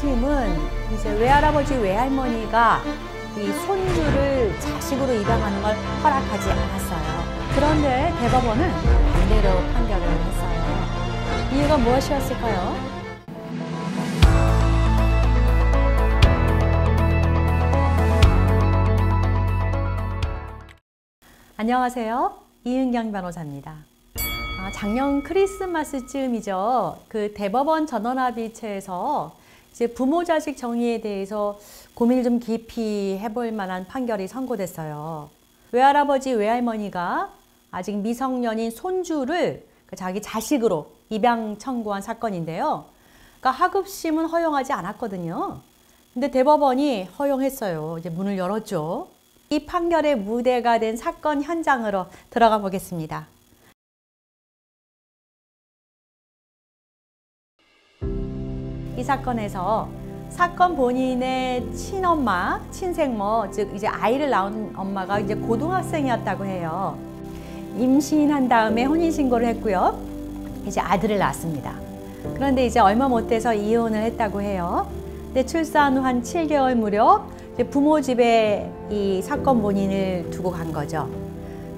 1심은 이제 외할아버지 외할머니가 이 손주를 자식으로 입양하는 걸 허락하지 않았어요. 그런데 대법원은 반대로 판결을 했어요. 이유가 무엇이었을까요? 안녕하세요. 이은경 변호사입니다. 작년 크리스마스쯤이죠. 그 대법원 전원합의체에서 이제 부모 자식 정의에 대해서 고민을 좀 깊이 해볼 만한 판결이 선고됐어요. 외할아버지 외할머니가 아직 미성년인 손주를 자기 자식으로 입양 청구한 사건인데요. 그러니까 하급심은 허용하지 않았거든요. 근데 대법원이 허용했어요. 이제 문을 열었죠. 이 판결의 무대가 된 사건 현장으로 들어가 보겠습니다. 이 사건에서 사건 본인의 친엄마, 친생모, 즉 이제 아이를 낳은 엄마가 이제 고등학생이었다고 해요. 임신한 다음에 혼인신고를 했고요. 이제 아들을 낳았습니다. 그런데 이제 얼마 못 돼서 이혼을 했다고 해요. 근데 출산 후 한 7개월 무렵 부모 집에 이 사건 본인을 두고 간 거죠.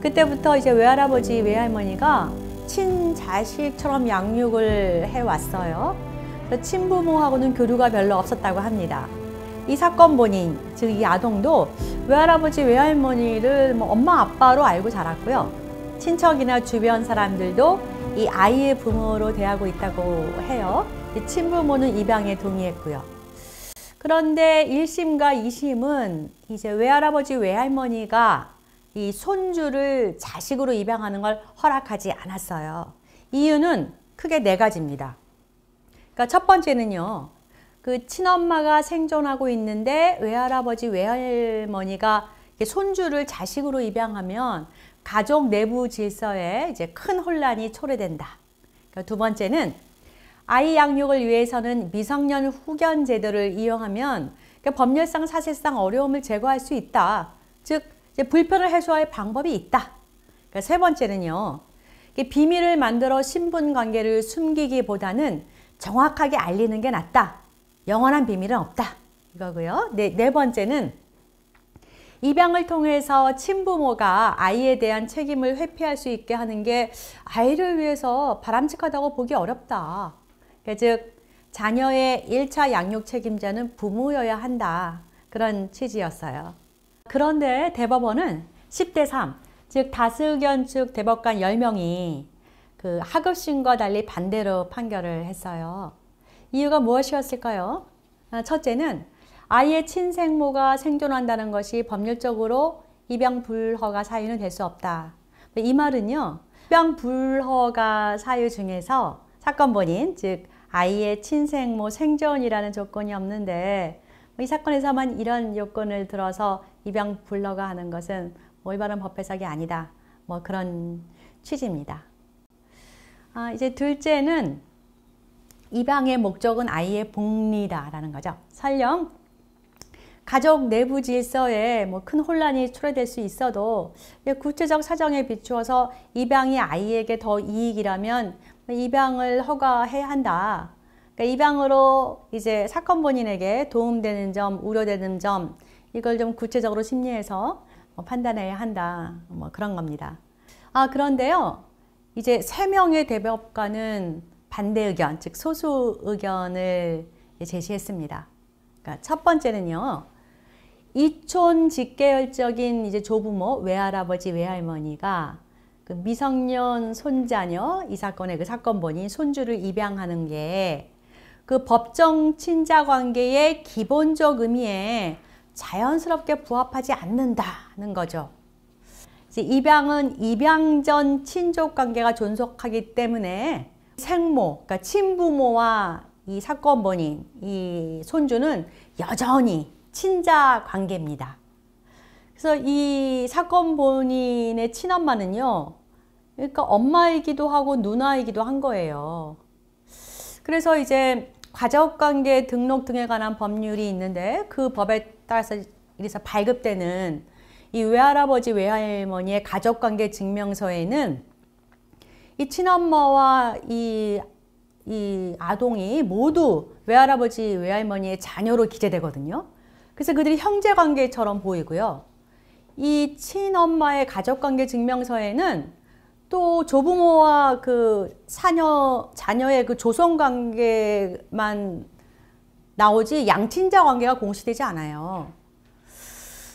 그때부터 이제 외할아버지, 외할머니가 친자식처럼 양육을 해왔어요. 친부모하고는 교류가 별로 없었다고 합니다. 이 사건 본인, 즉 이 아동도 외할아버지, 외할머니를 엄마, 아빠로 알고 자랐고요. 친척이나 주변 사람들도 이 아이의 부모로 대하고 있다고 해요. 친부모는 입양에 동의했고요. 그런데 1심과 2심은 이제 외할아버지, 외할머니가 이 손주를 자식으로 입양하는 걸 허락하지 않았어요. 이유는 크게 4가지입니다. 그러니까 첫 번째는요, 그 친엄마가 생존하고 있는데 외할아버지, 외할머니가 손주를 자식으로 입양하면 가족 내부 질서에 이제 큰 혼란이 초래된다. 그러니까 두 번째는 아이 양육을 위해서는 미성년 후견 제도를 이용하면 법률상 사실상 어려움을 제거할 수 있다. 즉 이제 불편을 해소할 방법이 있다. 그러니까 세 번째는요, 비밀을 만들어 신분 관계를 숨기기보다는 정확하게 알리는 게 낫다. 영원한 비밀은 없다. 이거고요. 네 번째는 입양을 통해서 친부모가 아이에 대한 책임을 회피할 수 있게 하는 게 아이를 위해서 바람직하다고 보기 어렵다. 즉 자녀의 1차 양육 책임자는 부모여야 한다. 그런 취지였어요. 그런데 대법원은 10대 3, 즉 다수의견 측 대법관 10명이 그 하급심과 달리 반대로 판결을 했어요. 이유가 무엇이었을까요? 첫째는 아이의 친생모가 생존한다는 것이 법률적으로 입양 불허가 사유는 될 수 없다. 이 말은요, 입양 불허가 사유 중에서 사건 본인, 즉 아이의 친생모 생존이라는 조건이 없는데 이 사건에서만 이런 요건을 들어서 입양 불허가 하는 것은 올바른 법 해석이 아니다. 그런 취지입니다. 이제 둘째는 입양의 목적은 아이의 복리다라는 거죠. 설령 가족 내부 질서에 큰 혼란이 초래될 수 있어도 구체적 사정에 비추어서 입양이 아이에게 더 이익이라면 입양을 허가해야 한다. 그러니까 입양으로 이제 사건 본인에게 도움되는 점, 우려되는 점, 이걸 좀 구체적으로 심리해서 판단해야 한다. 그런 겁니다. 그런데요, 이제 3명의 대법관은 반대 의견, 즉 소수 의견을 제시했습니다. 그러니까 첫 번째는요, 이촌 직계열적인 이제 조부모, 외할아버지, 외할머니가 그 미성년 손자녀, 이 사건의 그 사건 본인 손주를 입양하는 게 그 법정 친자 관계의 기본적 의미에 자연스럽게 부합하지 않는다는 거죠. 입양은 입양 전 친족 관계가 존속하기 때문에 생모, 그러니까 친부모와 이 사건 본인, 이 손주는 여전히 친자 관계입니다. 그래서 이 사건 본인의 친엄마는요, 그러니까 엄마이기도 하고 누나이기도 한 거예요. 그래서 이제 가족관계 등록 등에 관한 법률이 있는데 그 법에 따라서 이래서 발급되는 이 외할아버지 외할머니의 가족관계 증명서에는 이 친엄마와 이 이 아동이 모두 외할아버지, 외할머니의 자녀로 기재되거든요. 그래서 그들이 형제관계처럼 보이고요. 이 친엄마의 가족관계 증명서에는 또 조부모와 그 자녀의 그 조손관계만 나오지 양친자 관계가 공시되지 않아요.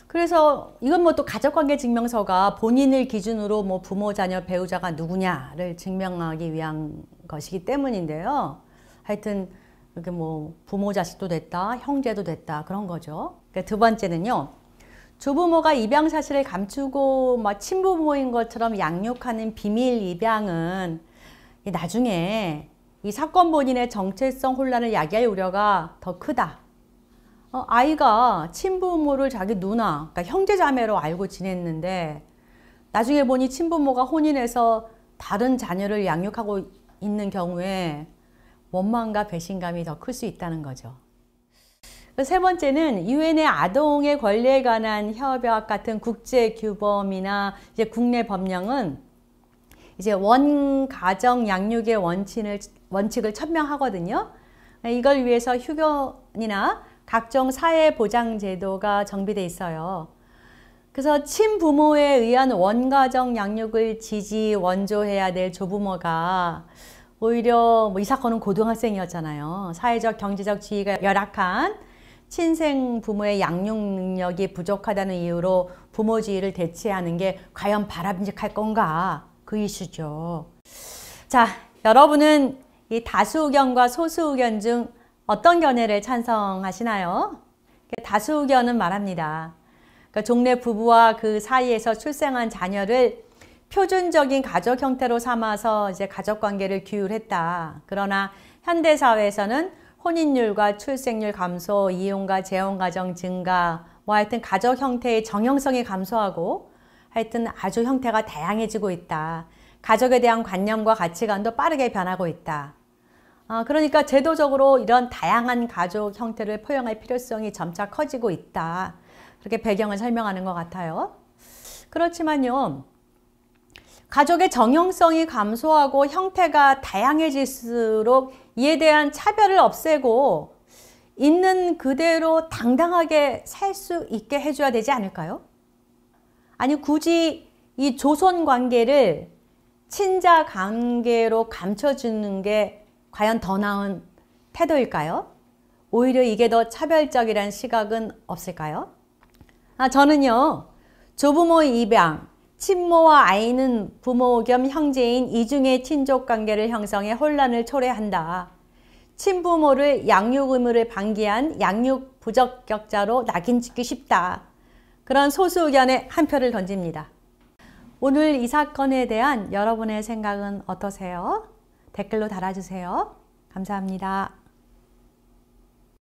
그래서 이건 뭐 또 가족관계 증명서가 본인을 기준으로 뭐 부모, 자녀, 배우자가 누구냐를 증명하기 위한 것이기 때문인데요. 하여튼 이렇게 뭐 부모 자식도 됐다, 형제도 됐다 그런 거죠. 그러니까 두 번째는요. 조부모가 입양 사실을 감추고 막 친부모인 것처럼 양육하는 비밀 입양은 나중에 이 사건 본인의 정체성 혼란을 야기할 우려가 더 크다. 아이가 친부모를 자기 누나, 그러니까 형제자매로 알고 지냈는데 나중에 보니 친부모가 혼인해서 다른 자녀를 양육하고 있는 경우에 원망과 배신감이 더 클 수 있다는 거죠. 세 번째는 유엔의 아동의 권리에 관한 협약 같은 국제 규범이나 이제 국내 법령은 이제 원가정 양육의 원칙을 천명하거든요. 이걸 위해서 휴견이나 각종 사회보장제도가 정비되어 있어요. 그래서 친부모에 의한 원가정 양육을 원조해야 될 조부모가 오히려 뭐 이 사건은 고등학생이었잖아요. 사회적, 경제적 지위가 열악한 친생 부모의 양육 능력이 부족하다는 이유로 부모 지위를 대체하는 게 과연 바람직할 건가? 그 이슈죠. 자, 여러분은 이 다수 의견과 소수 의견 중 어떤 견해를 찬성하시나요? 다수 의견은 말합니다. 그러니까 종래 부부와 그 사이에서 출생한 자녀를 표준적인 가족 형태로 삼아서 이제 가족 관계를 규율했다. 그러나 현대 사회에서는 혼인율과 출생률 감소, 이혼과 재혼 가정 증가, 뭐 하여튼 가족 형태의 정형성이 감소하고 하여튼 아주 형태가 다양해지고 있다. 가족에 대한 관념과 가치관도 빠르게 변하고 있다. 그러니까 제도적으로 이런 다양한 가족 형태를 포용할 필요성이 점차 커지고 있다. 그렇게 배경을 설명하는 것 같아요. 그렇지만요. 가족의 정형성이 감소하고 형태가 다양해질수록 이에 대한 차별을 없애고 있는 그대로 당당하게 살 수 있게 해줘야 되지 않을까요? 아니 굳이 이 조손 관계를 친자 관계로 감춰주는 게 과연 더 나은 태도일까요? 오히려 이게 더 차별적이라는 시각은 없을까요? 저는요. 조부모의 입양, 친모와 아이는 부모 겸 형제인 이중의 친족 관계를 형성해 혼란을 초래한다. 친부모를 양육 의무를 방기한 양육 부적격자로 낙인찍기 쉽다. 그런 소수 의견에 한 표를 던집니다. 오늘 이 사건에 대한 여러분의 생각은 어떠세요? 댓글로 달아주세요. 감사합니다.